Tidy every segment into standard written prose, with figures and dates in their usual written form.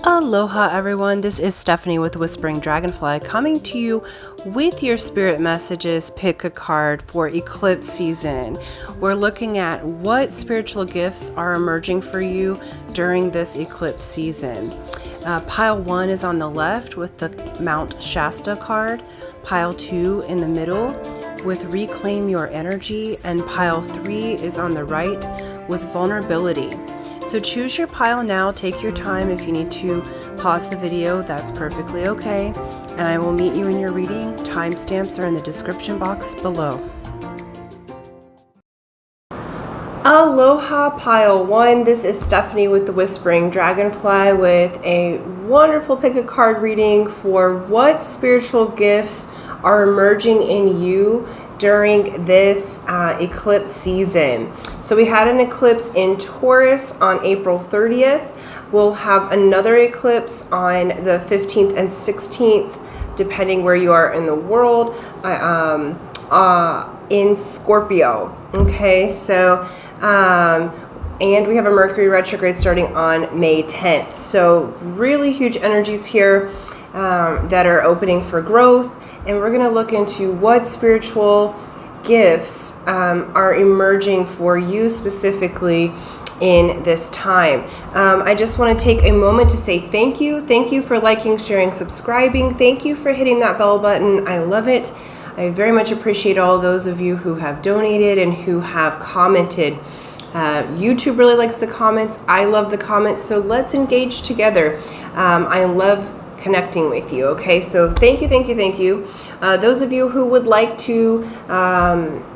Aloha everyone, this is Stephanie with Whispering Dragonfly coming to you with your spirit messages. Pick a card for eclipse season. We're looking at what spiritual gifts are emerging for you during this eclipse season. Pile 1 is on the left with the Mount Shasta card, pile 2 in the middle with Reclaim Your Energy, and pile 3 is on the right with Vulnerability. So choose your pile now, take your time. If you need to pause the video, that's perfectly okay. And I will meet you in your reading. Timestamps are in the description box below. Aloha pile 1, this is Stephanie with the Whispering Dragonfly with a wonderful pick a card reading for what spiritual gifts are emerging in you during this eclipse season. So we had an eclipse in Taurus on April 30th. We'll have another eclipse on the 15th and 16th, depending where you are in the world, in Scorpio. Okay, so, and we have a Mercury retrograde starting on May 10th. So really huge energies here that are opening for growth. And we're going to look into what spiritual gifts are emerging for you specifically in this time. I just want to take a moment to say thank you. Thank you for liking, sharing, subscribing. Thank you for hitting that bell button. I love it. I very much appreciate all those of you who have donated and who have commented. YouTube really likes the comments. I love the comments. So let's engage together. I love connecting with you. Okay, so thank you. Those of you who would like to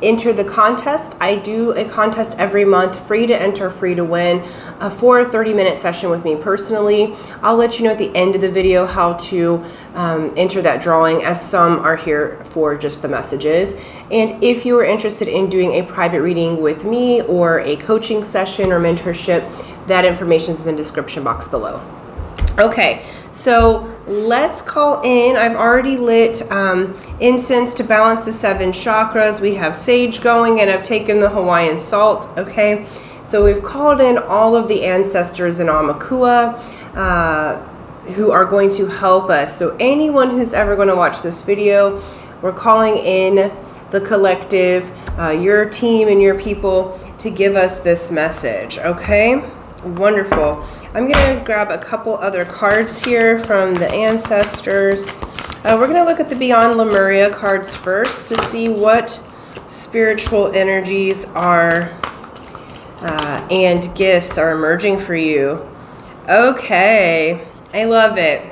enter the contest, I do a contest every month, free to enter, free to win, for a 30-minute session with me personally. I'll let you know at the end of the video how to enter that drawing, as some are here for just the messages. And if you are interested in doing a private reading with me or a coaching session or mentorship, that information is in the description box below. Okay, so let's call in. I've already lit incense to balance the 7 chakras. We have sage going, and I've taken the Hawaiian salt. Okay, so we've called in all of the ancestors in Aumakua who are going to help us. So anyone who's ever going to watch this video, we're calling in the collective, your team and your people, to give us this message. Okay, wonderful. I'm going to grab a couple other cards here from the ancestors. We're going to look at the Beyond Lemuria cards first to see what spiritual energies are and gifts are emerging for you. Okay, I love it.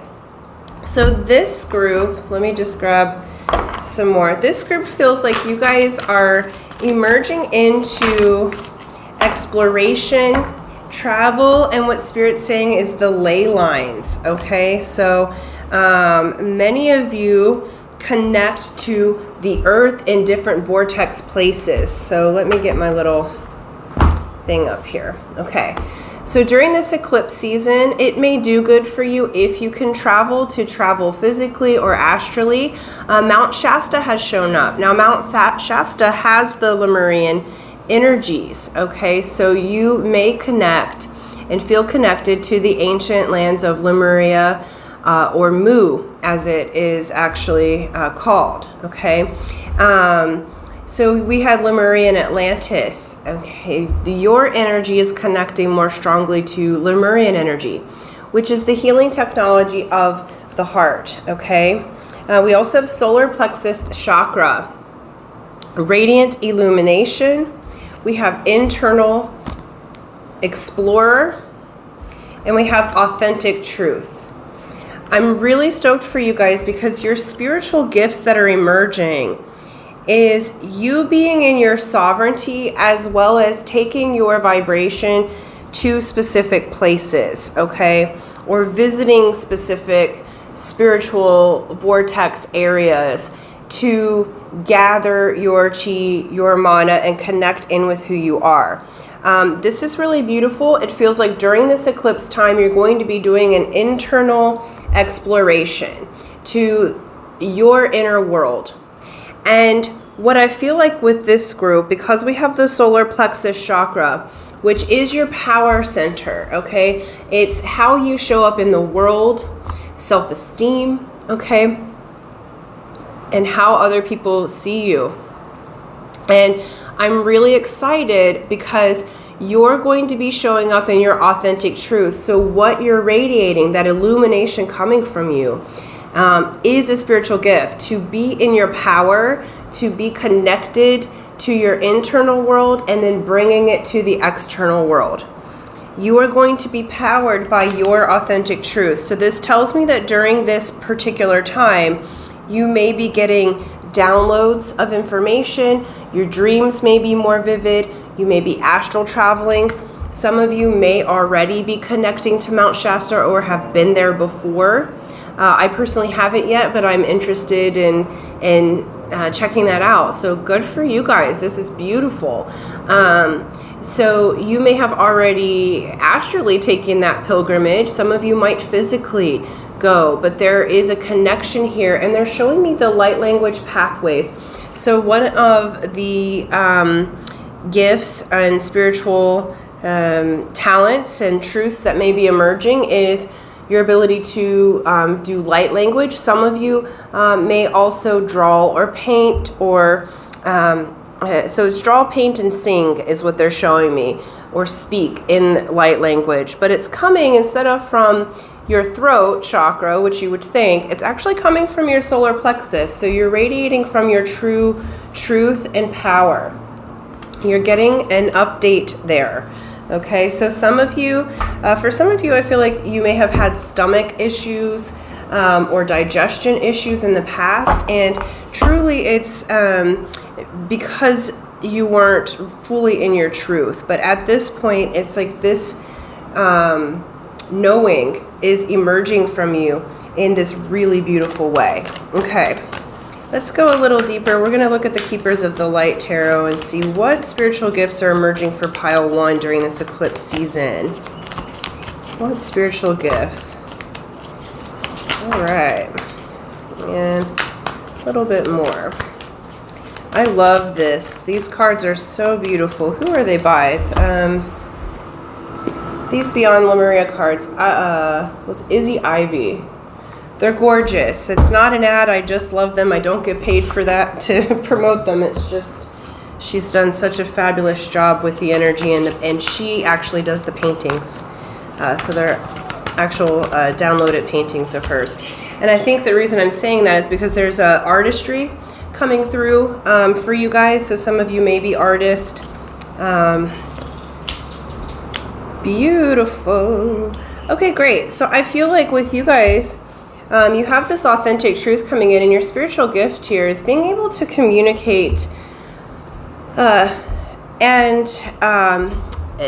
So this group, let me just grab some more. This group feels like you guys are emerging into exploration, travel, and what Spirit's saying is the ley lines. Okay, so many of you connect to the earth in different vortex places. So let me get my little thing up here. Okay, so during this eclipse season, it may do good for you if you can travel physically or astrally. Mount Shasta has shown up. Now Mount Shasta has the Lemurian energies. Okay, so you may connect and feel connected to the ancient lands of Lemuria, or Mu as it is actually called. Okay, so we had Lemuria and Atlantis. Okay, your energy is connecting more strongly to Lemurian energy, which is the healing technology of the heart. Okay, we also have solar plexus chakra, radiant illumination. We have internal explorer, and we have authentic truth. I'm really stoked for you guys because your spiritual gifts that are emerging is you being in your sovereignty, as well as taking your vibration to specific places, okay? Or visiting specific spiritual vortex areas to gather your chi, your mana, and connect in with who you are. This is really beautiful. It feels like during this eclipse time, you're going to be doing an internal exploration to your inner world. And what I feel like with this group, because we have the solar plexus chakra, which is your power center, okay? It's how you show up in the world, self-esteem, okay? And how other people see you. And I'm really excited because you're going to be showing up in your authentic truth. So what you're radiating, that illumination coming from you, is a spiritual gift. To be in your power, to be connected to your internal world, and then bringing it to the external world. You are going to be powered by your authentic truth. So this tells me that during this particular time, you may be getting downloads of information. Your dreams may be more vivid. You may be astral traveling. Some of you may already be connecting to Mount Shasta or have been there before. I personally haven't yet, but I'm interested in checking that out. So good for you guys. This is beautiful. So you may have already astrally taken that pilgrimage. Some of you might physically go, but there is a connection here, and they're showing me the light language pathways. So one of the gifts and spiritual talents and truths that may be emerging is your ability to do light language. Some of you may also draw or paint, or so it's draw, paint, and sing is what they're showing me, or speak in light language. But it's coming instead of from your throat chakra, which you would think, it's actually coming from your solar plexus. So you're radiating from your true truth and power. You're getting an update there. Okay, so some of you, for some of you, I feel like you may have had stomach issues or digestion issues in the past, and truly it's because you weren't fully in your truth. But at this point, it's like this knowing is emerging from you in this really beautiful way. Okay. Let's go a little deeper. We're going to look at the Keepers of the Light Tarot and see what spiritual gifts are emerging for pile 1 during this eclipse season. What spiritual gifts? All right. And a little bit more. I love this. These cards are so beautiful. Who are they by? These Beyond Lemuria cards was Izzy Ivy. They're gorgeous. It's not an ad. I just love them. I don't get paid for that to promote them. It's just she's done such a fabulous job with the energy, and she actually does the paintings. So they're actual downloaded paintings of hers. And I think the reason I'm saying that is because there's artistry coming through for you guys. So some of you may be artists. Beautiful. Okay, great. So I feel like with you guys, you have this authentic truth coming in, and your spiritual gift here is being able to communicate and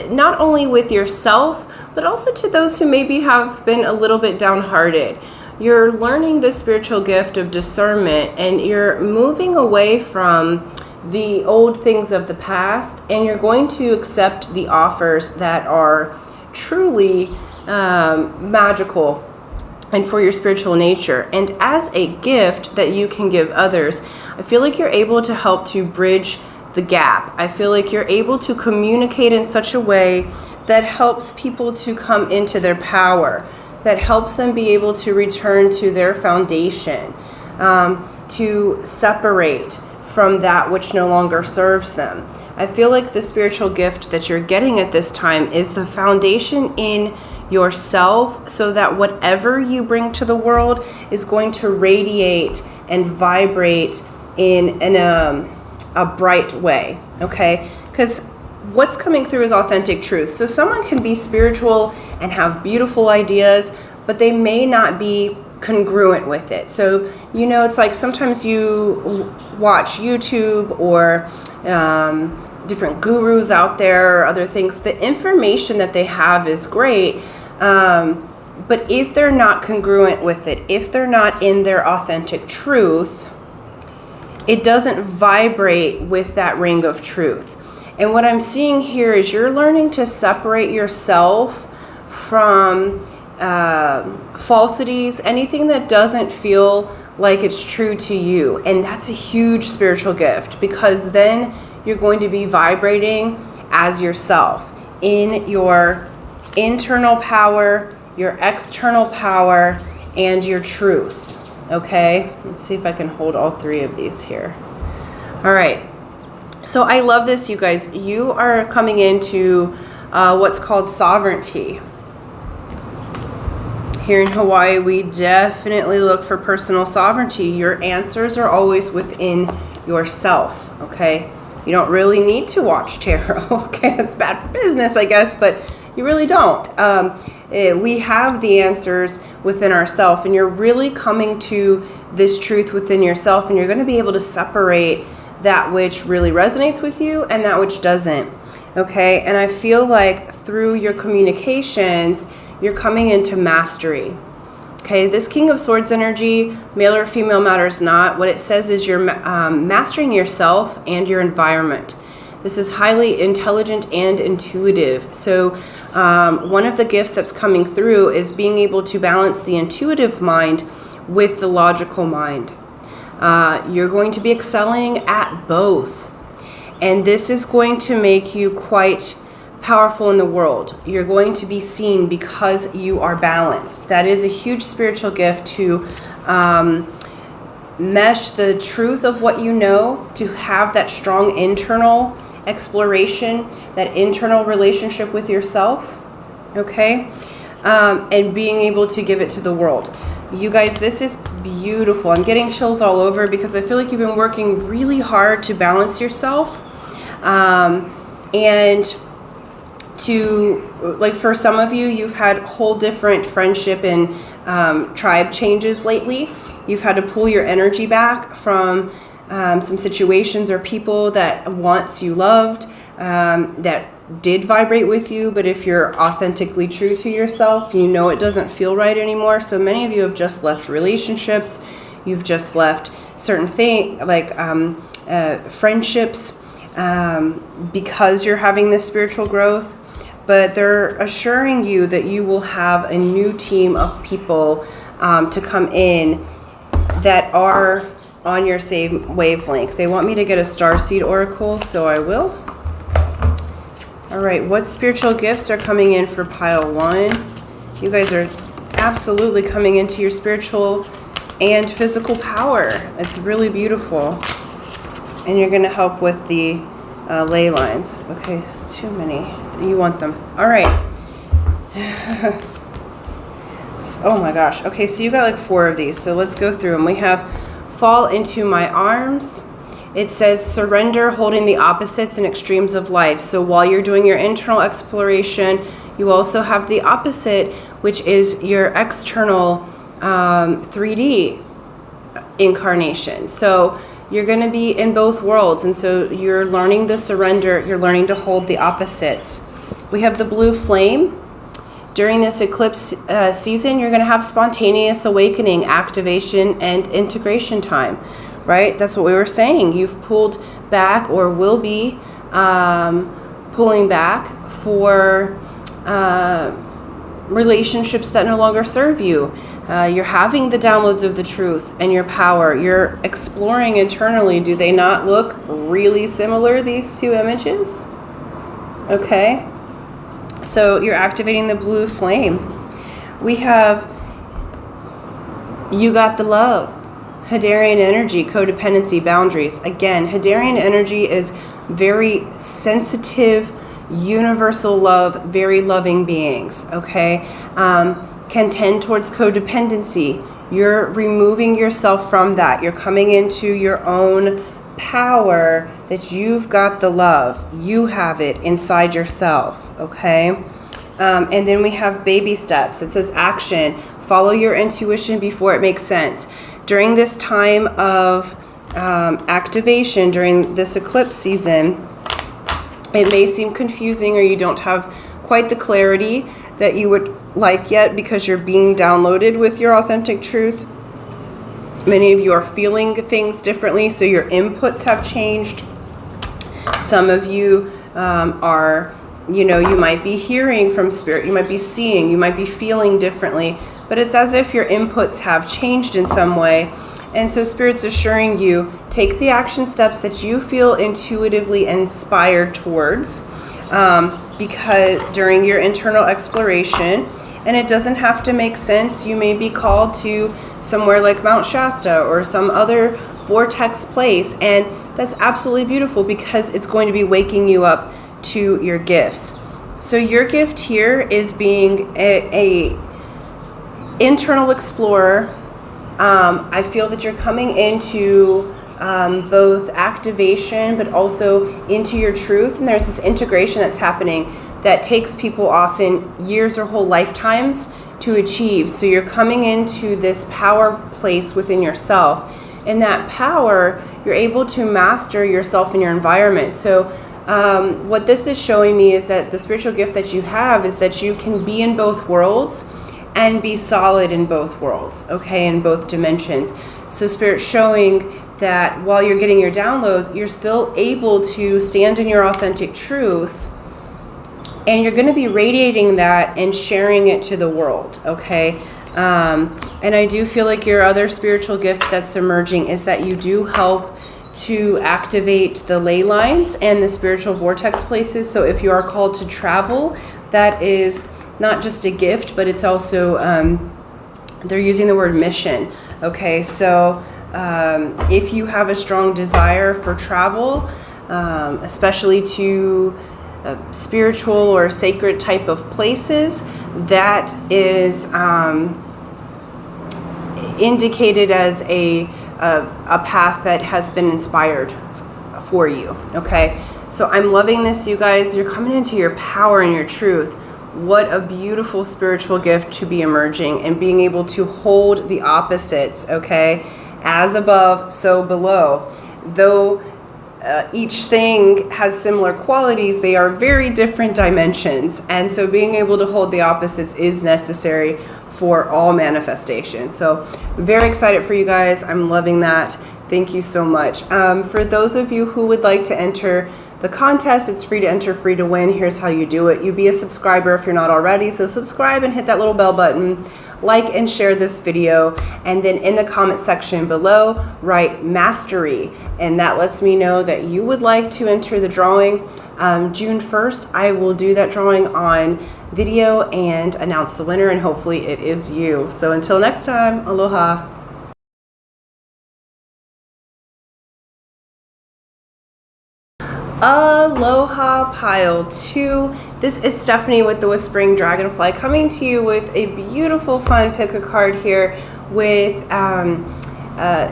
not only with yourself, but also to those who maybe have been a little bit downhearted. You're learning the spiritual gift of discernment, and you're moving away from the old things of the past, and you're going to accept the offers that are truly magical and for your spiritual nature. And as a gift that you can give others, I feel like you're able to help to bridge the gap. I feel like you're able to communicate in such a way that helps people to come into their power, that helps them be able to return to their foundation, to separate from that which no longer serves them. I feel like the spiritual gift that you're getting at this time is the foundation in yourself, so that whatever you bring to the world is going to radiate and vibrate in a bright way, okay? Because what's coming through is authentic truth. So someone can be spiritual and have beautiful ideas, but they may not be congruent with it. So, you know, it's like sometimes you watch YouTube or different gurus out there or other things. The information that they have is great, but if they're not congruent with it, if they're not in their authentic truth, it doesn't vibrate with that ring of truth. And what I'm seeing here is you're learning to separate yourself from falsities, anything that doesn't feel like it's true to you. And that's a huge spiritual gift, because then you're going to be vibrating as yourself. in your internal power, your external power, and your truth. Okay? Let's see if I can hold all three of these here. All right. So I love this, you guys. You are coming into what's called sovereignty. Here in Hawaii, we definitely look for personal sovereignty. Your answers are always within yourself, okay? You don't really need to watch tarot, okay? It's bad for business, I guess, but you really don't. We have the answers within ourselves, and you're really coming to this truth within yourself, and you're going to be able to separate that which really resonates with you and that which doesn't, okay? And I feel like through your communications, you're coming into mastery. Okay, this King of Swords energy, male or female matters not. What it says is you're mastering yourself and your environment. This is highly intelligent and intuitive. So one of the gifts that's coming through is being able to balance the intuitive mind with the logical mind. You're going to be excelling at both. And this is going to make you quite powerful in the world. You're going to be seen because you are balanced. That is a huge spiritual gift, to mesh the truth of what you know, to have that strong internal exploration, that internal relationship with yourself, okay? And being able to give it to the world. You guys, this is beautiful. I'm getting chills all over because I feel like you've been working really hard to balance yourself. And to, like, for some of you, you've had whole different friendship and tribe changes lately. You've had to pull your energy back from some situations or people that once you loved, that did vibrate with you, but if you're authentically true to yourself, you know it doesn't feel right anymore. So many of you have just left relationships. You've just left certain things, like friendships, because you're having this spiritual growth. But they're assuring you that you will have a new team of people to come in that are on your same wavelength. They want me to get a starseed oracle, so I will. All right, what spiritual gifts are coming in for pile 1? You guys are absolutely coming into your spiritual and physical power. It's really beautiful. And you're going to help with the ley lines. Okay, too many. You want them. All right. Oh my gosh. Okay, so you got like 4 of these. So let's go through them. We have fall into my arms. It says surrender, holding the opposites and extremes of life. So while you're doing your internal exploration, you also have the opposite, which is your external 3D incarnation. So you're going to be in both worlds. And so you're learning the surrender. You're learning to hold the opposites. We have the blue flame. During this eclipse season, you're going to have spontaneous awakening, activation, and integration time, right? That's what we were saying. You've pulled back or will be pulling back for relationships that no longer serve you. You're having the downloads of the truth and your power. You're exploring internally. Do they not look really similar, these two images? Okay. So you're activating the blue flame. We have, you got the love. Hadarian energy, codependency, boundaries. Again, Hadarian energy is very sensitive, universal love, very loving beings, okay? Can tend towards codependency. You're removing yourself from that. You're coming into your own power, that you've got the love. You have it inside yourself, okay? And then we have baby steps. It says action. Follow your intuition before it makes sense. During this time of activation, during this eclipse season, it may seem confusing or you don't have quite the clarity that you would like yet because you're being downloaded with your authentic truth. Many of you are feeling things differently, so your inputs have changed. Some of you are, you might be hearing from spirit, you might be seeing, you might be feeling differently, but it's as if your inputs have changed in some way. And so Spirit's assuring you, take the action steps that you feel intuitively inspired towards. because during your internal exploration, and it doesn't have to make sense. You may be called to somewhere like Mount Shasta or some other vortex place, and that's absolutely beautiful because it's going to be waking you up to your gifts. So your gift here is being a internal explorer. I feel that you're coming into both activation but also into your truth, and there's this integration that's happening that takes people often years or whole lifetimes to achieve. So you're coming into this power place within yourself. In that power, you're able to master yourself and your environment. So what this is showing me is that the spiritual gift that you have is that you can be in both worlds and be solid in both worlds, okay, in both dimensions. So Spirit's showing that while you're getting your downloads, you're still able to stand in your authentic truth, and you're going to be radiating that and sharing it to the world, okay? And I do feel like your other spiritual gift that's emerging is that you do help to activate the ley lines and the spiritual vortex places. So if you are called to travel, that is not just a gift, but it's also, they're using the word mission, okay? So if you have a strong desire for travel, especially to spiritual or sacred type of places, that is indicated as a path that has been inspired for you, okay? So I'm loving this, you guys. You're coming into your power and your truth. What a beautiful spiritual gift to be emerging and being able to hold the opposites, okay? As above, so below. Though each thing has similar qualities, they are very different dimensions, and so being able to hold the opposites is necessary for all manifestation. So very excited for you guys. I'm loving that. Thank you so much. For those of you who would like to enter the contest, it's free to enter, free to win. Here's how you do it. You be a subscriber if you're not already, so subscribe and hit that little bell button. Like and share this video, and then in the comment section below write mastery, and that lets me know that you would like to enter the drawing. June 1st I will do that drawing on video and announce the winner, and hopefully it is you. So until next time, aloha. Aloha pile 2. This is Stephanie with the Whispering Dragonfly, coming to you with a beautiful fun pick a card here with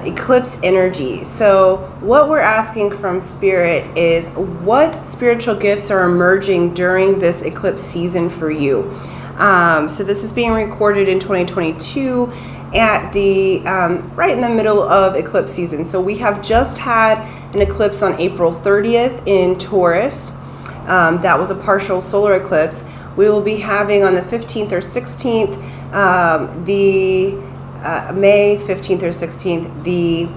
eclipse energy. So what we're asking from Spirit is what spiritual gifts are emerging during this eclipse season for you. So this is being recorded in 2022 at the right in the middle of eclipse season. So we have just had an eclipse on April 30th in Taurus. That was a partial solar eclipse. We will be having on the 15th or 16th, May 15th or 16th, the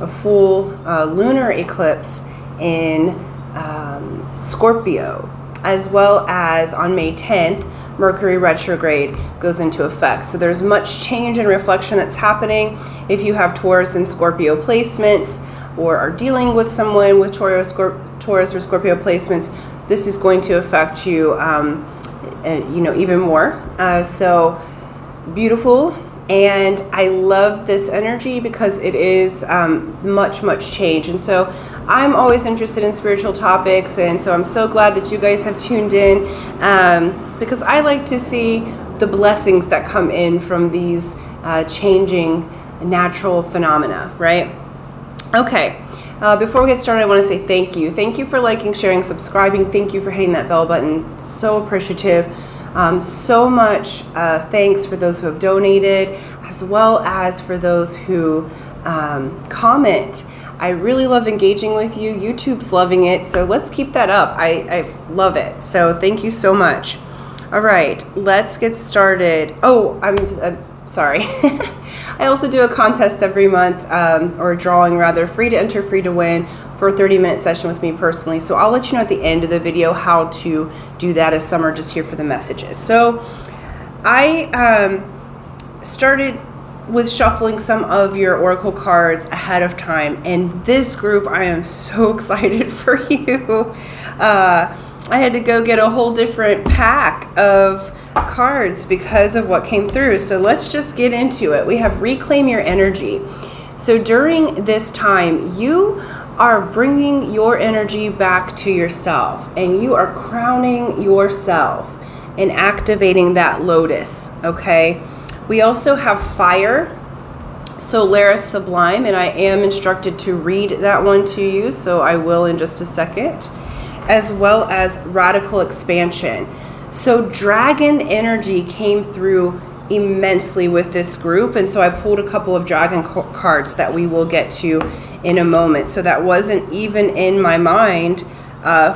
full lunar eclipse in Scorpio, as well as on May 10th, Mercury retrograde goes into effect. So there's much change and reflection that's happening. If you have Taurus and Scorpio placements, or are dealing with someone with Taurus or Scorpio placements, this is going to affect you, even more. So beautiful, and I love this energy because it is much change. And so I'm always interested in spiritual topics, and so I'm so glad that you guys have tuned in, because I like to see the blessings that come in from these changing natural phenomena, right? Okay, before we get started, I want to say thank you. Thank you for liking, sharing, subscribing. Thank you for hitting that bell button. So appreciative. So much thanks for those who have donated, as well as for those who comment. I really love engaging with you. YouTube's loving it, so let's keep that up. I love it. So thank you so much. All right, let's get started. Oh, I'm sorry. I also do a contest every month, or a drawing rather, free to enter, free to win, for a 30-minute session with me personally. So I'll let you know at the end of the video how to do that, as some are just here for the messages. So I started with shuffling some of your oracle cards ahead of time, and this group, I am so excited for you. I had to go get a whole different pack of cards because of what came through. So let's just get into it. We have reclaim your energy. So during this time, you are bringing your energy back to yourself, and you are crowning yourself and activating that lotus, okay? We also have fire, Solaris Sublime, and I am instructed to read that one to you, so I will in just a second, as well as radical expansion. So dragon energy came through immensely with this group, and so I pulled a couple of dragon cards that we will get to in a moment. So that wasn't even in my mind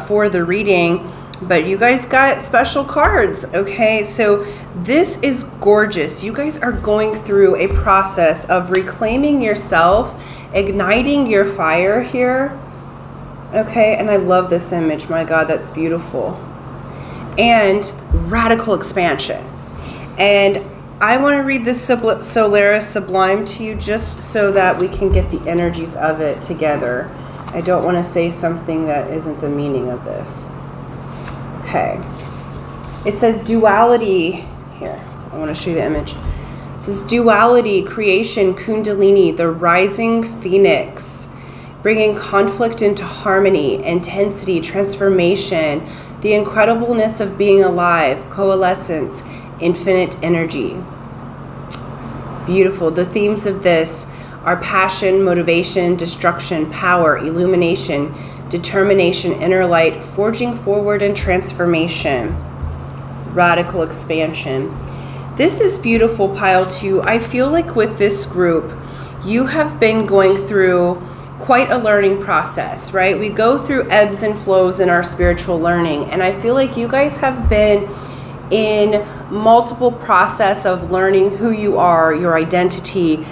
for the reading, but you guys got special cards, okay? So this is gorgeous. You guys are going through a process of reclaiming yourself, igniting your fire here, okay? And I love this image. My God, that's beautiful. And radical expansion. And I want to read this Solaris Sublime to you just so that we can get the energies of it together. I don't want to say something that isn't the meaning of this. Okay. It says duality. Here, I want to show you the image. It says duality, creation, kundalini, the rising phoenix, bringing conflict into harmony, intensity, transformation, the incredibleness of being alive, coalescence, infinite energy. Beautiful. The themes of this are passion, motivation, destruction, power, illumination, determination, inner light, forging forward, and transformation. Radical expansion. This is beautiful, pile 2. I feel like with this group, you have been going through quite a learning process, right? We go through ebbs and flows in our spiritual learning, and I feel like you guys have been in multiple process of learning who you are, your identity,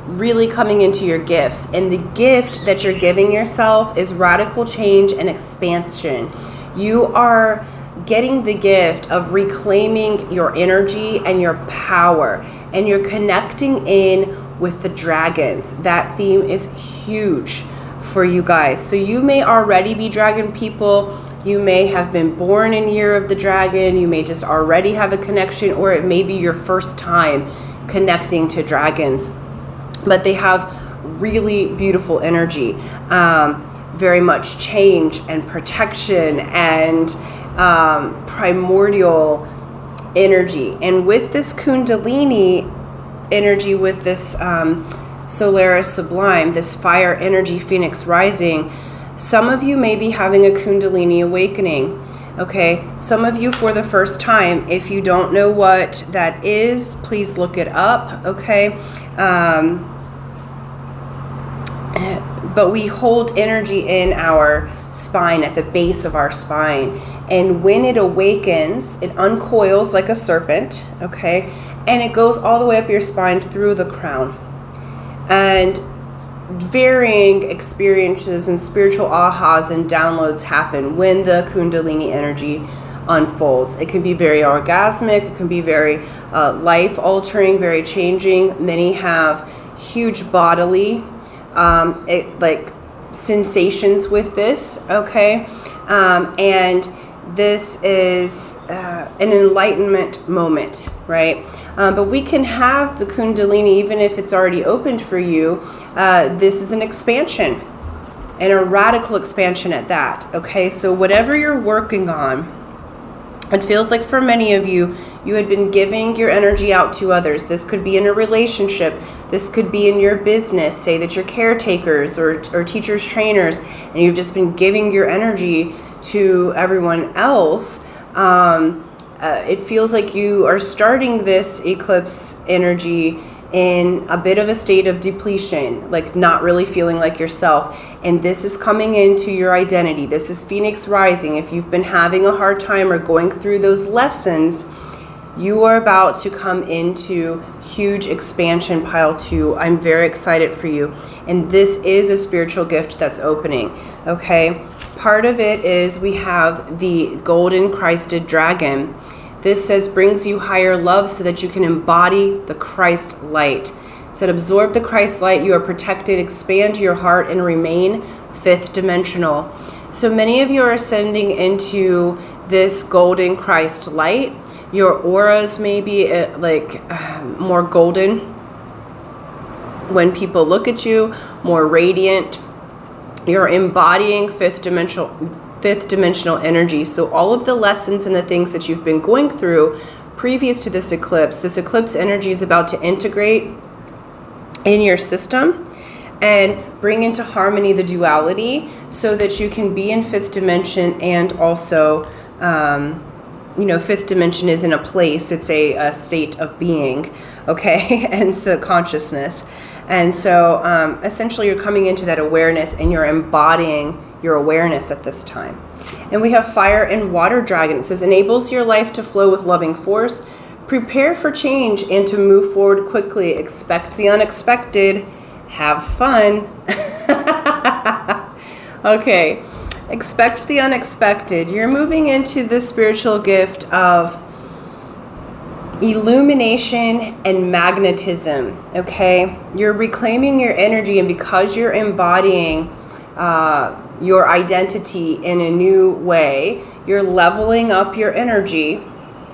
really coming into your gifts. And the gift that you're giving yourself is radical change and expansion. You are getting the gift of reclaiming your energy and your power, and you're connecting in with the dragons. That theme is huge for you guys. So you may already be dragon people. You may have been born in Year of the Dragon. You may just already have a connection, or it may be your first time connecting to dragons. But they have really beautiful energy, very much change and protection and primordial energy. And with this kundalini energy, with this Solaris Sublime, this fire energy, phoenix rising, some of you may be having a kundalini awakening, okay? Some of you for the first time. If you don't know what that is, please look it up, okay? But we hold energy in our spine, at the base of our spine. And when it awakens, it uncoils like a serpent, okay? And it goes all the way up your spine through the crown. And varying experiences and spiritual ahas and downloads happen when the kundalini energy unfolds. It can be very orgasmic, it can be very life-altering, very changing. Many have huge bodily like sensations with this, okay? And this is an enlightenment moment, right? But we can have the kundalini even if it's already opened for you. This is an expansion, and a radical expansion at that, okay? So whatever you're working on, it feels like for many of you, you had been giving your energy out to others. This could be in a relationship. This could be in your business. Say that you're caretakers or teachers, trainers, and you've just been giving your energy to everyone else. It feels like you are starting this eclipse energy in a bit of a state of depletion, like not really feeling like yourself. And this is coming into your identity. This is Phoenix rising. If you've been having a hard time or going through those lessons, you are about to come into huge expansion, pile 2. I'm very excited for you. And this is a spiritual gift that's opening, okay? Part of it is we have the golden Christed dragon. This says brings you higher love so that you can embody the Christ light. It said absorb the Christ light, you are protected, expand your heart, and remain fifth dimensional. So many of you are ascending into this golden Christ light. Your auras may be more golden when people look at you, more radiant. You're embodying fifth dimensional energy. So all of the lessons and the things that you've been going through previous to this eclipse energy is about to integrate in your system and bring into harmony the duality so that you can be in fifth dimension. And also, fifth dimension isn't a place, it's a state of being, okay? And so consciousness. And so essentially you're coming into that awareness and you're embodying your awareness at this time. And we have fire and water dragon. It says, enables your life to flow with loving force. Prepare for change and to move forward quickly. Expect the unexpected. Have fun. Okay. Expect the unexpected. You're moving into the spiritual gift of illumination and magnetism. Okay. You're reclaiming your energy, and because you're embodying your identity in a new way, you're leveling up your energy.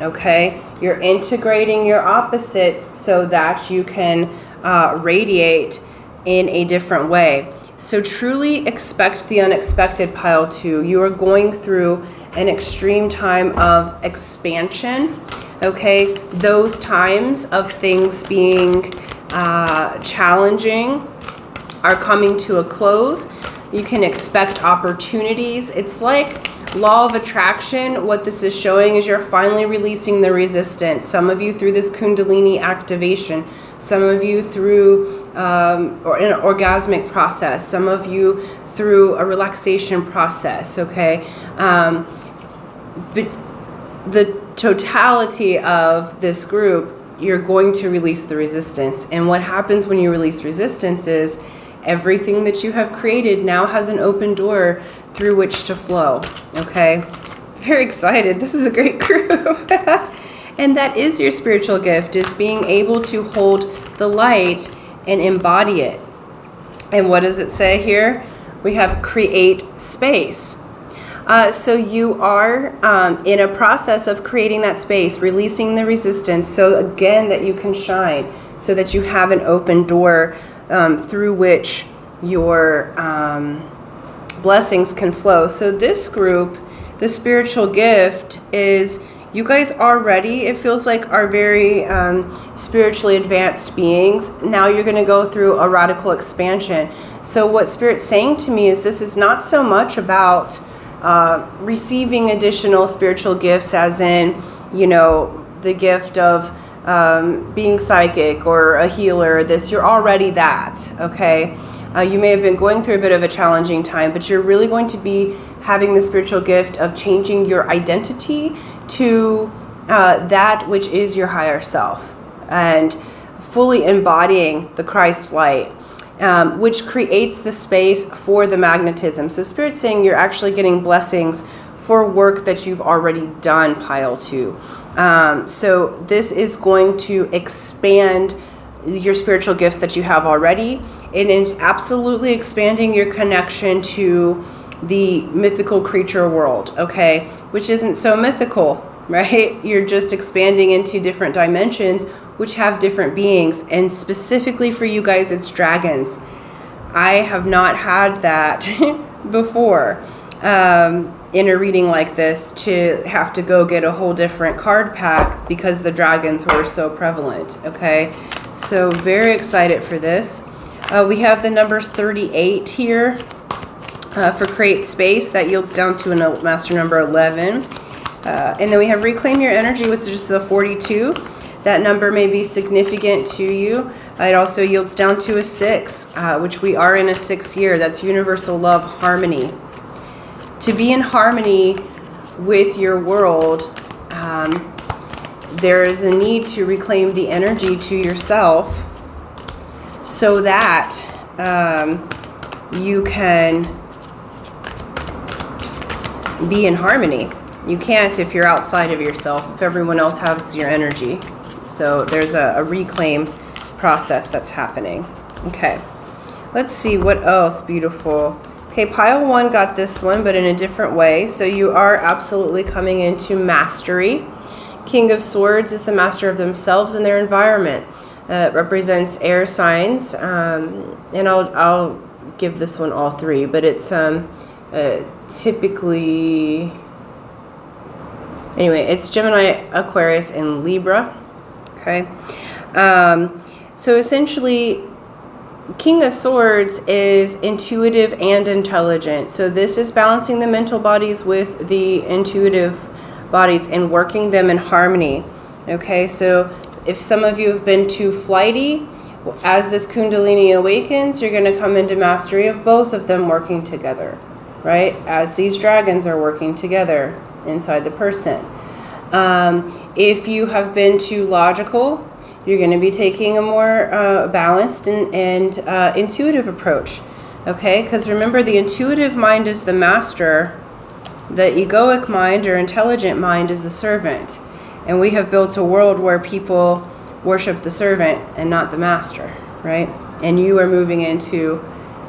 Okay. You're integrating your opposites so that you can radiate in a different way. So truly expect the unexpected, pile 2. You are going through an extreme time of expansion. Okay. Those times of things being challenging are coming to a close. You can expect opportunities. It's like law of attraction. What this is showing is you're finally releasing the resistance. Some of you through this Kundalini activation, some of you through an orgasmic process, some of you through a relaxation process, okay? But the totality of this group, you're going to release the resistance. And what happens when you release resistance is everything that you have created now has an open door through which to flow, okay? Very excited. This is a great group. And that is your spiritual gift, is being able to hold the light and embody it. And what does it say here? We have create space. So you are in a process of creating that space, releasing the resistance, so again that you can shine, so that you have an open door through which your blessings can flow. So this group, the spiritual gift, is you guys already, it feels like, are very spiritually advanced beings. Now you're going to go through a radical expansion. So what Spirit's saying to me is this is not so much about receiving additional spiritual gifts, as in, the gift of being psychic or a healer. You're already that, okay? You may have been going through a bit of a challenging time, but you're really going to be having the spiritual gift of changing your identity to that which is your higher self, and fully embodying the Christ light, which creates the space for the magnetism. So Spirit's saying you're actually getting blessings for work that you've already done, pile 2. So this is going to expand your spiritual gifts that you have already. It is absolutely expanding your connection to the mythical creature world, okay? Which isn't so mythical, right? You're just expanding into different dimensions which have different beings. And specifically for you guys, it's dragons. I have not had that before. In a reading like this, to have to go get a whole different card pack because the dragons were so prevalent, okay? So very excited for this. We have the numbers 38 here for create space. That yields down to a master number 11. And then we have reclaim your energy, which is a 42. That number may be significant to you. It also yields down to a 6, which we are in a 6th year. That's universal love, harmony. To be in harmony with your world, there is a need to reclaim the energy to yourself so that you can be in harmony. You can't if you're outside of yourself, if everyone else has your energy. So there's a reclaim process that's happening. Okay, let's see what else beautiful Okay, pile 1 got this one, but in a different way. So you are absolutely coming into mastery. King of Swords is the master of themselves and their environment. It represents air signs, and I'll give this one all 3, but it's typically, anyway, it's Gemini, Aquarius, and Libra. Okay, so essentially, King of Swords is intuitive and intelligent. So this is balancing the mental bodies with the intuitive bodies and working them in harmony. Okay, so if some of you have been too flighty, as this Kundalini awakens, you're going to come into mastery of both of them working together, right? As these dragons are working together inside the person. If you have been too logical, you're going to be taking a more balanced and intuitive approach, okay? Because remember, the intuitive mind is the master. The egoic mind or intelligent mind is the servant. And we have built a world where people worship the servant and not the master, right? And you are moving into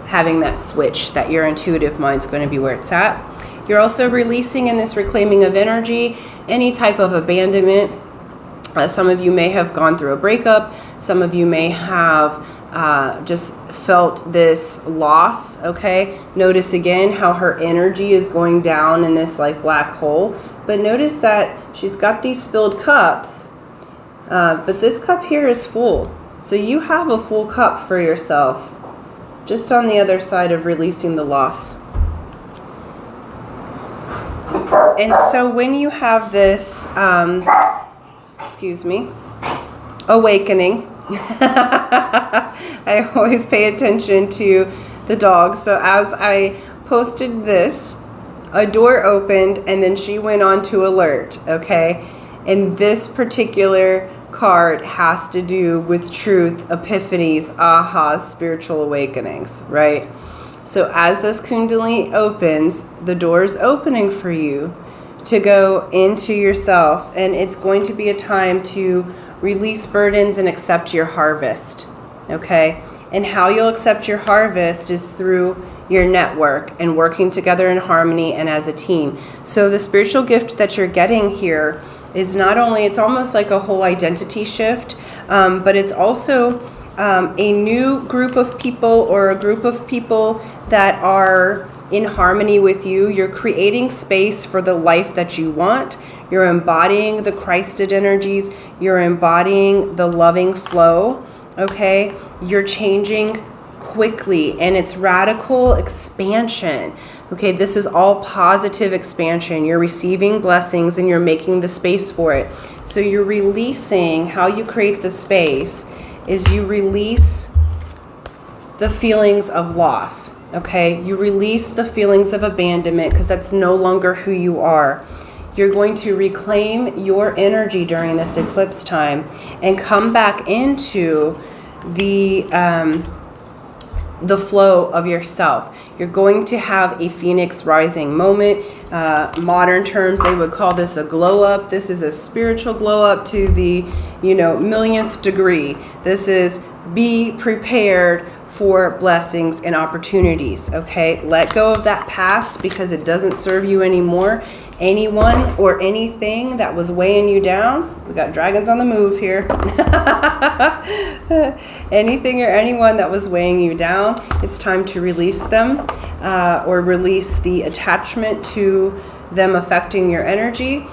having that switch, that your intuitive mind's going to be where it's at. You're also releasing in this reclaiming of energy any type of abandonment. Some of you may have gone through a breakup. Some of you may have just felt this loss, okay? Notice again how her energy is going down in this like black hole. But notice that she's got these spilled cups, but this cup here is full. So you have a full cup for yourself, just on the other side of releasing the loss. And so when you have this, awakening, I always pay attention to the dog. So as I posted this, a door opened and then she went on to alert, okay? And this particular card has to do with truth, epiphanies, ahas, spiritual awakenings, right? So as this Kundalini opens, the door is opening for you to go into yourself, and it's going to be a time to release burdens and accept your harvest, okay? And how you'll accept your harvest is through your network and working together in harmony and as a team. So the spiritual gift that you're getting here is not only, it's almost like a whole identity shift, but it's also a new group of people, or a group of people that are in harmony with you. You're creating space for the life that you want. You're embodying the Christed energies. You're embodying the loving flow, okay? You're changing quickly, and it's radical expansion. Okay, this is all positive expansion. You're receiving blessings and you're making the space for it. So you're releasing, how you create the space is you release the feelings of loss, okay? You release the feelings of abandonment because that's no longer who you are. You're going to reclaim your energy during this eclipse time and come back into the flow of yourself. You're going to have a phoenix rising moment. Modern terms, they would call this a glow up. This is a spiritual glow up to the, millionth degree. This is be prepared for blessings and opportunities, okay? Let go of that past because it doesn't serve you anymore. Anyone or anything that was weighing you down, we got dragons on the move here. Anything or anyone that was weighing you down, it's time to release them, or release the attachment to them affecting your energy,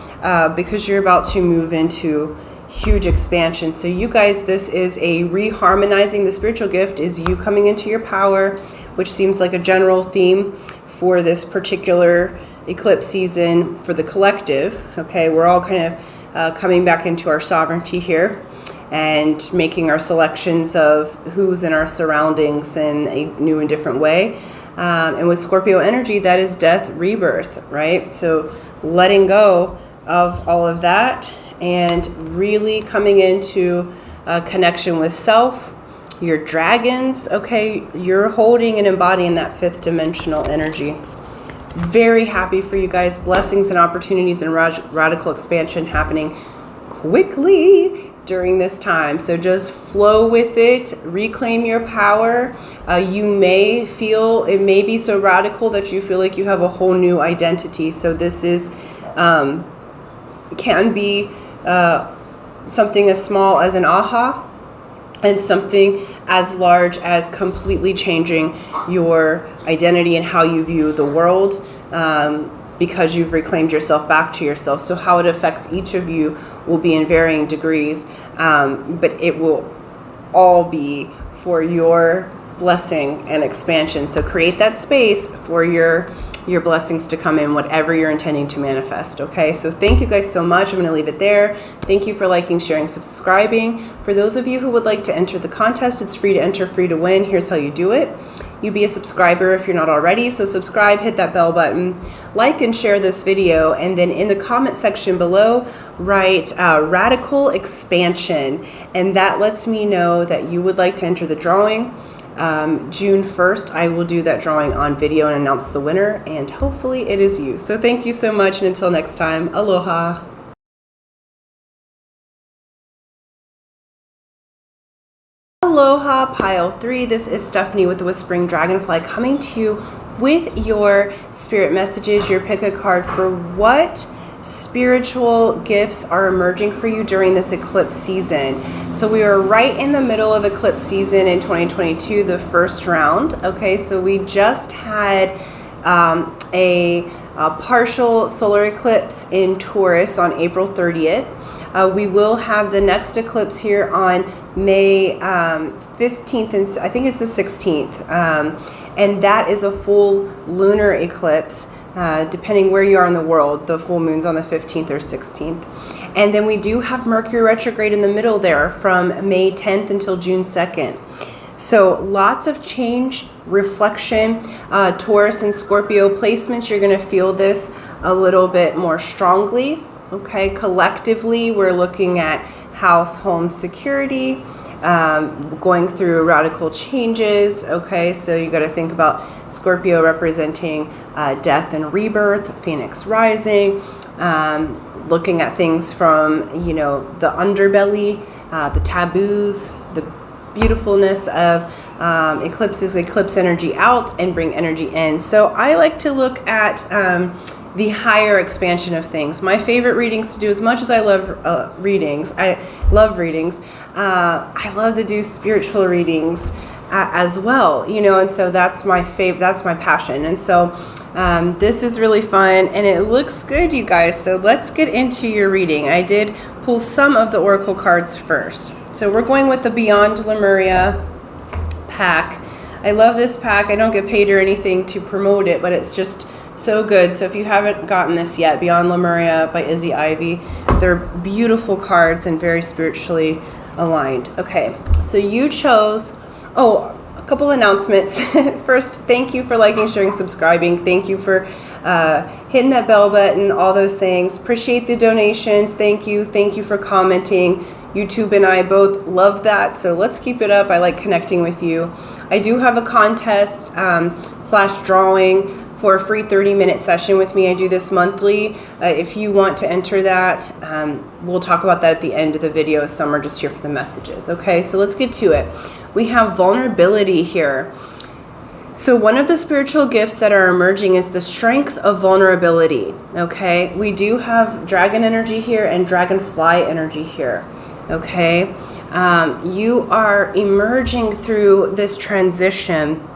because you're about to move into huge expansion. So you guys, this is a reharmonizing. The spiritual gift is you coming into your power, which seems like a general theme for this particular eclipse season for the collective. Okay, we're all kind of coming back into our sovereignty here and making our selections of who's in our surroundings in a new and different way. And with Scorpio energy, that is death, rebirth, right? So letting go of all of that and really coming into a connection with self, your dragons, okay? You're holding and embodying that fifth dimensional energy. Very happy for you guys. Blessings and opportunities and radical expansion happening quickly. during this time. So just flow with it, reclaim your power. You may feel, it may be so radical that you feel like you have a whole new identity. So this is, can be something as small as an aha, and something as large as completely changing your identity and how you view the world, because you've reclaimed yourself back to yourself. So how it affects each of you will be in varying degrees, but it will all be for your blessing and expansion. So create that space for your blessings to come in, whatever you're intending to manifest. Okay, so thank you guys so much. I'm going to leave it there. Thank you for liking, sharing, subscribing. For those of you who would like to enter the contest, it's free to enter, free to win. Here's how you do it. You be a subscriber if you're not already. So subscribe, hit that bell button, like and share this video, and then in the comment section below, write radical expansion. And that lets me know that you would like to enter the drawing. June 1st, I will do that drawing on video and announce the winner, and hopefully it is you. So thank you so much, and until next time, aloha. Aloha, pile 3. This is Stephanie with the Whispering Dragonfly coming to you with your spirit messages, your pick a card for what spiritual gifts are emerging for you during this eclipse season. So we are right in the middle of eclipse season in 2022, the first round. Okay, so we just had a partial solar eclipse in Taurus on April 30th. We will have the next eclipse here on May 15th, and I think it's the 16th. And that is a full lunar eclipse. Depending where you are in the world, the full moon's on the 15th or 16th. And then we do have Mercury retrograde in the middle there from May 10th until June 2nd. So lots of change, reflection, Taurus and Scorpio placements. You're going to feel this a little bit more strongly. Okay, collectively, we're looking at house, home, security, going through radical changes. Okay, so you got to think about Scorpio representing death and rebirth, Phoenix rising, looking at things from, you know, the underbelly, the taboos, the beautifulness of eclipses, eclipse energy out and bring energy in. So I like to look at the higher expansion of things. My favorite readings to do, as much as I love readings, I love to do spiritual readings as well, you know, and so that's my that's my passion. And so this is really fun and it looks good, you guys. So let's get into your reading. I did pull some of the oracle cards first. So we're going with the Beyond Lemuria pack. I love this pack. I don't get paid or anything to promote it, but it's just so good. So if you haven't gotten this yet, Beyond Lemuria by Izzy Ivy, they're beautiful cards and very spiritually aligned. Okay, so you chose, a couple announcements. First, thank you for liking, sharing, subscribing. Thank you for hitting that bell button, all those things. Appreciate the donations. Thank you. Thank you for commenting. YouTube and I both love that, so let's keep it up. I like connecting with you. I do have a contest / drawing for a free 30-minute session with me. I do this monthly. If you want to enter that, we'll talk about that at the end of the video. Some are just here for the messages. Okay, so let's get to it. We have vulnerability here. So one of the spiritual gifts that are emerging is the strength of vulnerability. Okay, we do have dragon energy here and dragonfly energy here. Okay, you are emerging through this transition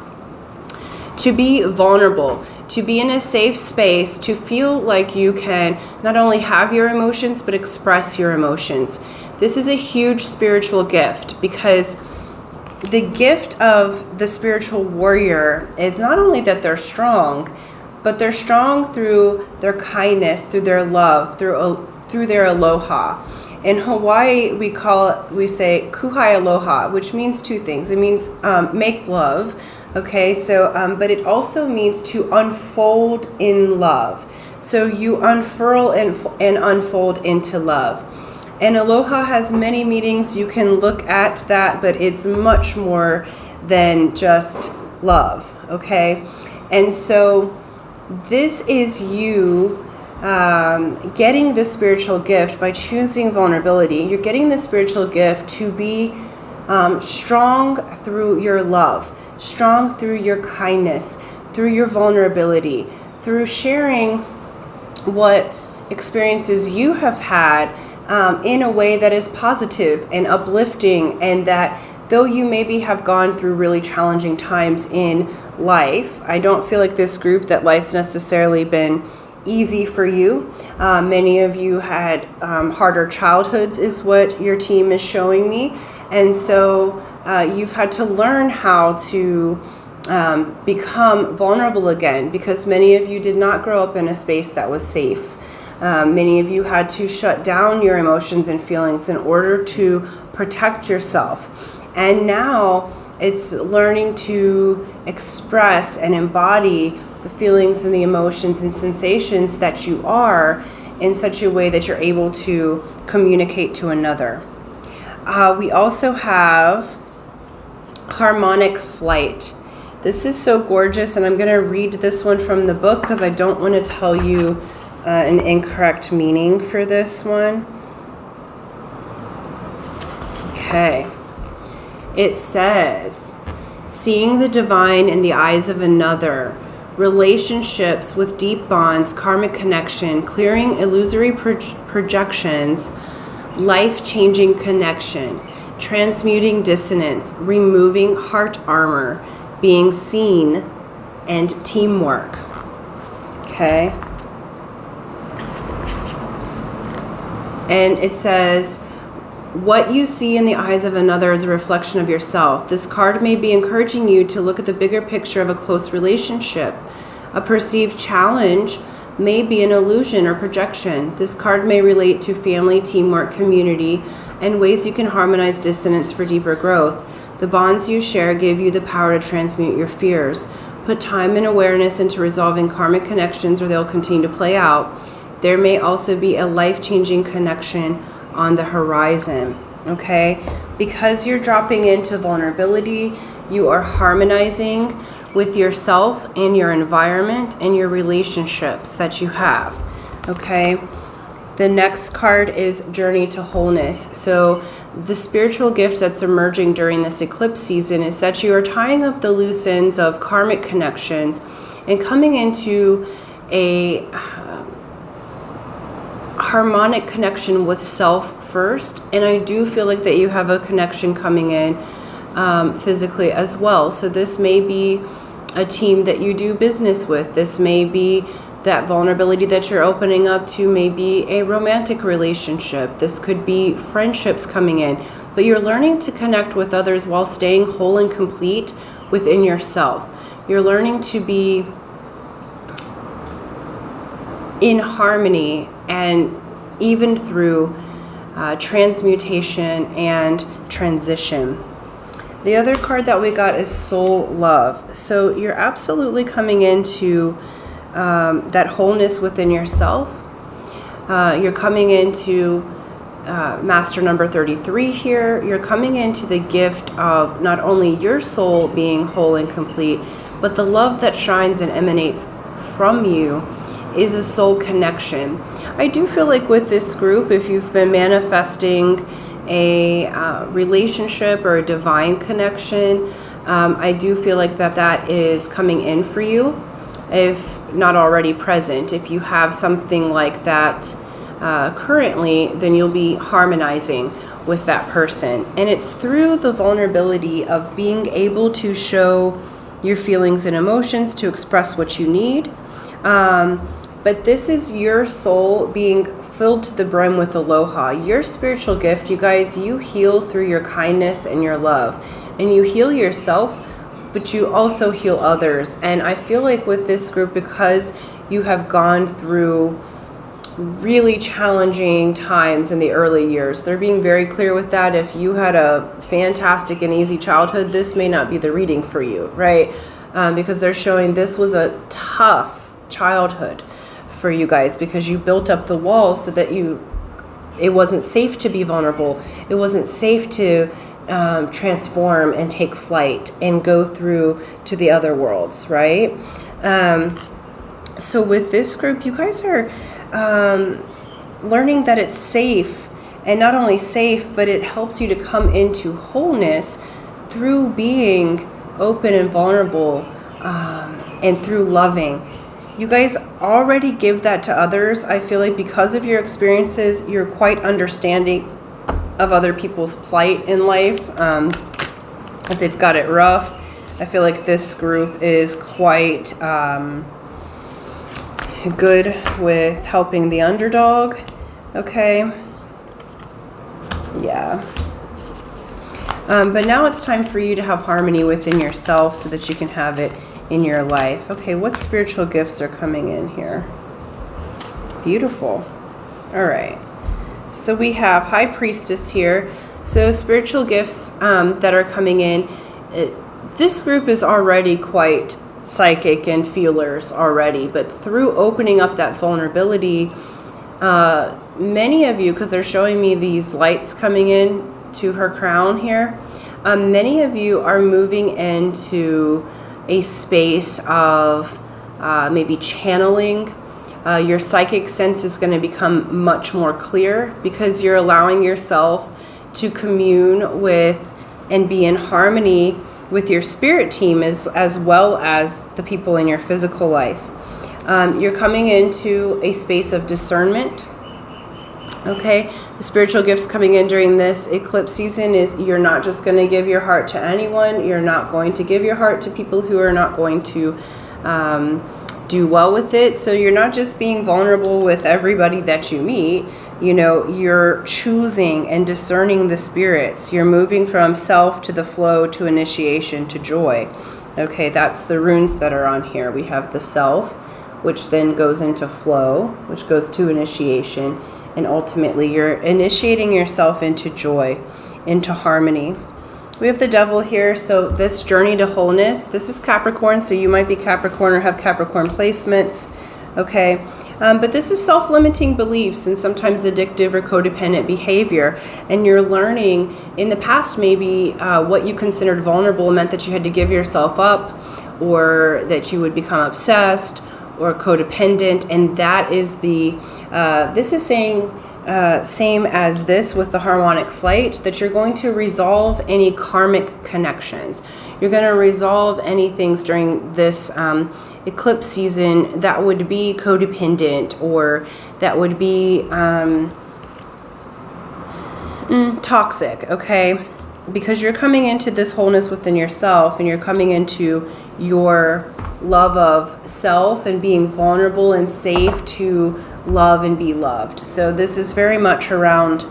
to be vulnerable, to be in a safe space, to feel like you can not only have your emotions, but express your emotions. This is a huge spiritual gift, because the gift of the spiritual warrior is not only that they're strong, but they're strong through their kindness, through their love, through their aloha. In Hawaii, we say kuhai aloha, which means two things. It means make love. Okay, so, but it also means to unfold in love. So you unfurl and unfold into love. And aloha has many meanings. You can look at that, but it's much more than just love, okay? And so this is you getting the spiritual gift by choosing vulnerability. You're getting the spiritual gift to be strong through your love, strong through your kindness, through your vulnerability, through sharing what experiences you have had in a way that is positive and uplifting, and that though you maybe have gone through really challenging times in life, I don't feel like this group that life's necessarily been easy for you. Many of you had harder childhoods is what your team is showing me. And so you've had to learn how to become vulnerable again, because many of you did not grow up in a space that was safe. Many of you had to shut down your emotions and feelings in order to protect yourself. And now it's learning to express and embody the feelings and the emotions and sensations that you are in such a way that you're able to communicate to another. We also have harmonic flight. This is so gorgeous, and I'm going to read this one from the book because I don't want to tell you an incorrect meaning for this one. Okay. It says, seeing the divine in the eyes of another, relationships with deep bonds, karmic connection, clearing illusory projections, life-changing connection, transmuting dissonance, removing heart armor, being seen, and teamwork. Okay? And it says, what you see in the eyes of another is a reflection of yourself. This card may be encouraging you to look at the bigger picture of a close relationship. A perceived challenge may be an illusion or projection. This card may relate to family, teamwork, community, and ways you can harmonize dissonance for deeper growth. The bonds you share give you the power to transmute your fears. Put time and awareness into resolving karmic connections, or they'll continue to play out. There may also be a life-changing connection on the horizon, okay? Because you're dropping into vulnerability, you are harmonizing with yourself and your environment and your relationships that you have, okay? The next card is Journey to Wholeness. So the spiritual gift that's emerging during this eclipse season is that you are tying up the loose ends of karmic connections and coming into a harmonic connection with self first. And I do feel like that you have a connection coming in physically as well. So this may be a team that you do business with. This may be that vulnerability that you're opening up to, may be a romantic relationship. This could be friendships coming in. But you're learning to connect with others while staying whole and complete within yourself. You're learning to be in harmony, and even through transmutation and transition. The other card that we got is Soul Love. So you're absolutely coming into that wholeness within yourself. You're coming into Master number 33 here. You're coming into the gift of not only your soul being whole and complete, but the love that shines and emanates from you is a soul connection. I do feel like with this group, if you've been manifesting a relationship or a divine connection, I do feel like that is coming in for you, if not already present. If you have something like that currently, then you'll be harmonizing with that person. And it's through the vulnerability of being able to show your feelings and emotions, to express what you need. But this is your soul being filled to the brim with aloha. Your spiritual gift, you guys, you heal through your kindness and your love. And you heal yourself, but you also heal others. And I feel like with this group, because you have gone through really challenging times in the early years, they're being very clear with that. If you had a fantastic and easy childhood, this may not be the reading for you, right? Because they're showing this was a tough childhood for you guys, because you built up the walls so that it wasn't safe to be vulnerable. It wasn't safe to transform and take flight and go through to the other worlds, right? So with this group, you guys are learning that it's safe, and not only safe, but it helps you to come into wholeness through being open and vulnerable, and through loving. You guys already give that to others. I feel like because of your experiences, you're quite understanding of other people's plight in life. If they've got it rough, I feel like this group is quite good with helping the underdog. Okay. Yeah. But now it's time for you to have harmony within yourself so that you can have it in your life. Okay, what spiritual gifts are coming in here? Beautiful. All right. So we have High Priestess here. So spiritual gifts that are coming in. This group is already quite psychic and feelers already, but through opening up that vulnerability, many of you, because they're showing me these lights coming in to her crown here, many of you are moving into a space of maybe channeling. Your psychic sense is going to become much more clear because you're allowing yourself to commune with and be in harmony with your spirit team as well as the people in your physical life. You're coming into a space of discernment. Okay, the spiritual gifts coming in during this eclipse season is you're not just going to give your heart to anyone. You're not going to give your heart to people who are not going to do well with it. So you're not just being vulnerable with everybody that you meet. You know, you're choosing and discerning the spirits. You're moving from self to the flow to initiation to joy. Okay, that's the runes that are on here. We have the self, which then goes into flow, which goes to initiation. And ultimately, you're initiating yourself into joy, into harmony. We have the devil here. So this journey to wholeness, this is Capricorn. So you might be Capricorn or have Capricorn placements. Okay. But this is self-limiting beliefs and sometimes addictive or codependent behavior. And you're learning in the past, maybe what you considered vulnerable meant that you had to give yourself up, or that you would become obsessed or codependent. And that is this is saying same as this with the harmonic flight, that you're going to resolve any karmic connections. You're going to resolve any things during this eclipse season that would be codependent, or that would be toxic, okay? Because you're coming into this wholeness within yourself, and you're coming into your love of self and being vulnerable and safe to love and be loved. So this is very much around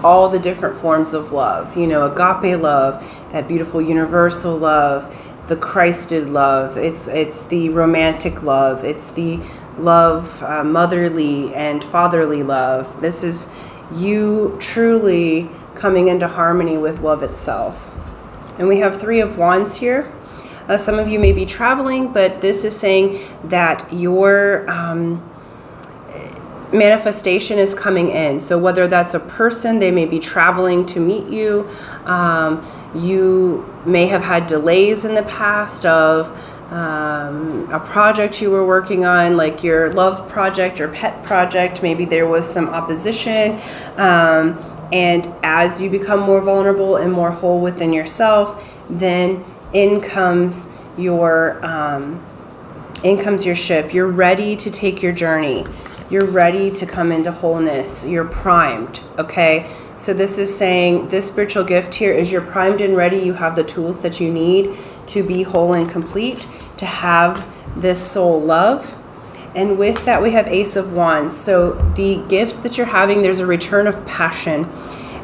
all the different forms of love, you know, agape love, that beautiful universal love, the Christed love, it's the romantic love, it's the love, motherly and fatherly love. This is you truly coming into harmony with love itself. And we have 3 of Wands here. Some of you may be traveling, but this is saying that your manifestation is coming in. So whether that's a person, they may be traveling to meet you. You may have had delays in the past of a project you were working on, like your love project or pet project. Maybe there was some opposition. And as you become more vulnerable and more whole within yourself, then in comes your ship. You're ready to take your journey. You're ready to come into wholeness. You're primed, okay? So this is saying this spiritual gift here is you're primed and ready. You have the tools that you need to be whole and complete, to have this soul love. And with that, we have Ace of Wands. So the gifts that you're having, there's a return of passion.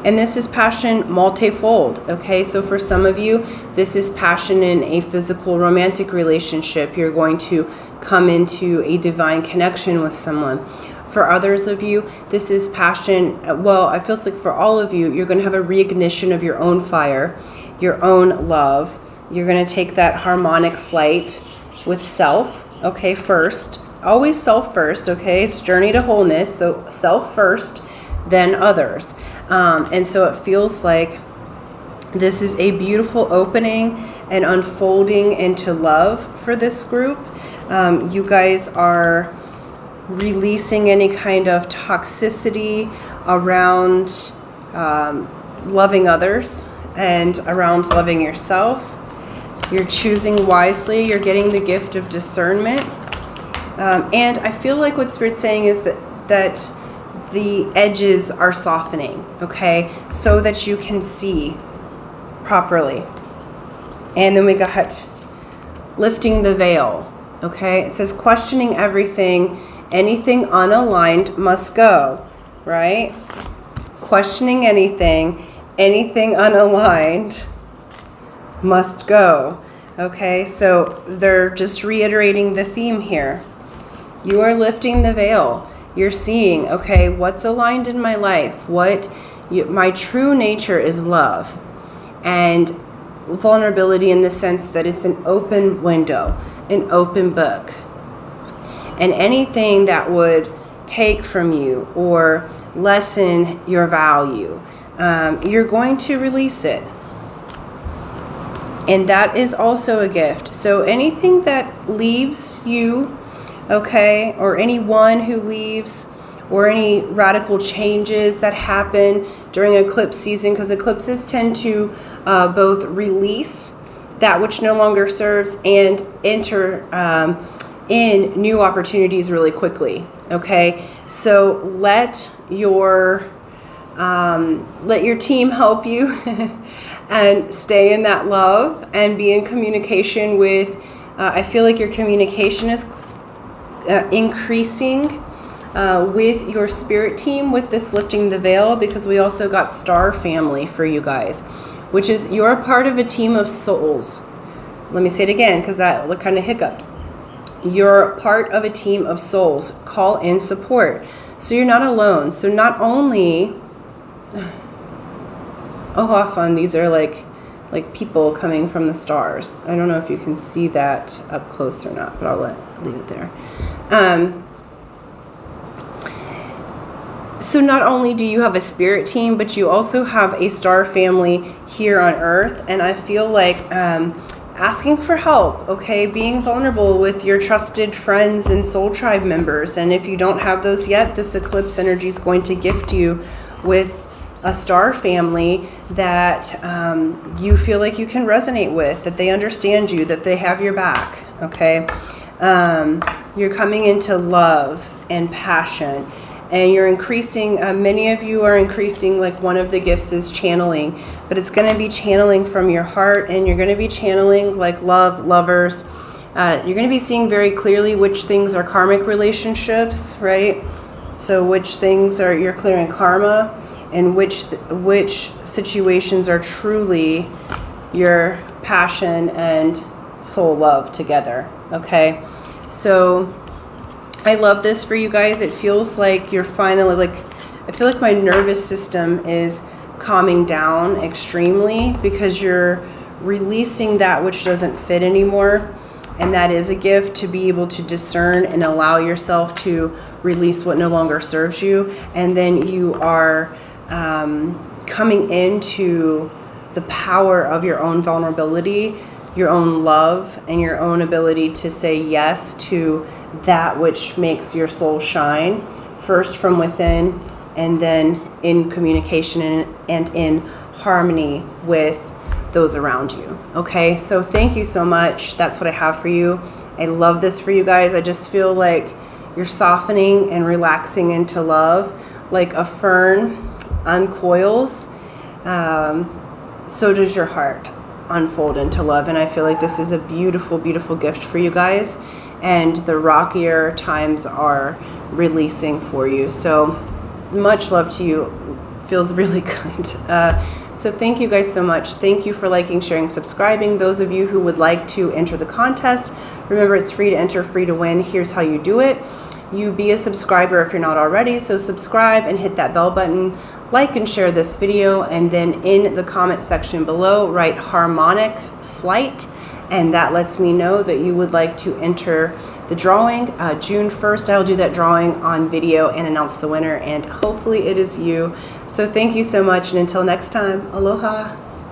And this is passion multifold, okay? So for some of you, this is passion in a physical romantic relationship. You're going to come into a divine connection with someone. For others of you, this is passion. Well, I feel like for all of you, you're going to have a reignition of your own fire, your own love. You're going to take that harmonic flight with self, okay, first. Always self first, okay? It's journey to wholeness, so self first, then others. And so it feels like this is a beautiful opening and unfolding into love for this group. You guys are releasing any kind of toxicity around loving others and around loving yourself. You're choosing wisely. You're getting the gift of discernment. And I feel like what Spirit's saying is that the edges are softening, okay? So that you can see properly. And then we got lifting the veil, okay? It says questioning everything. Anything unaligned must go, right? Questioning anything unaligned must go. Okay, so they're just reiterating the theme here. You are lifting the veil. You're seeing, okay, what's aligned in my life? My true nature is love and vulnerability, in the sense that it's an open window, an open book. And anything that would take from you or lessen your value, you're going to release it. And that is also a gift. So anything that leaves you, okay, or anyone who leaves, or any radical changes that happen during eclipse season, because eclipses tend to both release that which no longer serves and enter in new opportunities really quickly. Okay, so let your team help you and stay in that love and be in communication with. I feel like your communication is increasing with your spirit team with this lifting the veil, because we also got star family for you guys, which is you're part of a team of souls. Let me say it again, because that kind of hiccuped. You're part of a team of souls. Call in support. So you're not alone. So not only, oh, how fun, these are like people coming from the stars. I don't know if you can see that up close or not, but I'll leave it there. So not only do you have a spirit team, but you also have a star family here on Earth. And I feel like asking for help, okay, being vulnerable with your trusted friends and soul tribe members. And if you don't have those yet, this eclipse energy is going to gift you with a star family that you feel like you can resonate with, that they understand you, that they have your back, okay? You're coming into love and passion, and you're increasing, many of you are increasing, like one of the gifts is channeling, but it's going to be channeling from your heart, and you're going to be channeling like lovers. You're going to be seeing very clearly which things are karmic relationships, right? So which things are you're clearing karma, and which situations are truly your passion and soul love together, okay? So I love this for you guys. It feels like you're finally, I feel like my nervous system is calming down extremely, because you're releasing that which doesn't fit anymore. And that is a gift, to be able to discern and allow yourself to release what no longer serves you. And then you are coming into the power of your own vulnerability, your own love, and your own ability to say yes to that which makes your soul shine, first from within, and then in communication and in harmony with those around you. Okay, so thank you so much. That's what I have for you. I love this for you guys. I just feel like you're softening and relaxing into love, like a fern uncoils. So does your heart unfold into love. And I feel like this is a beautiful, beautiful gift for you guys. And the rockier times are releasing for you. So much love to you. Feels really good. So thank you guys so much. Thank you for liking, sharing, subscribing. Those of you who would like to enter the contest, remember it's free to enter, free to win. Here's how you do it. You be a subscriber if you're not already. So subscribe and hit that bell button. Like and share this video, and then in the comment section below, write harmonic flight, and that lets me know that you would like to enter the drawing. June 1st, I'll do that drawing on video and announce the winner, and hopefully it is you. So thank you so much, and until next time, aloha.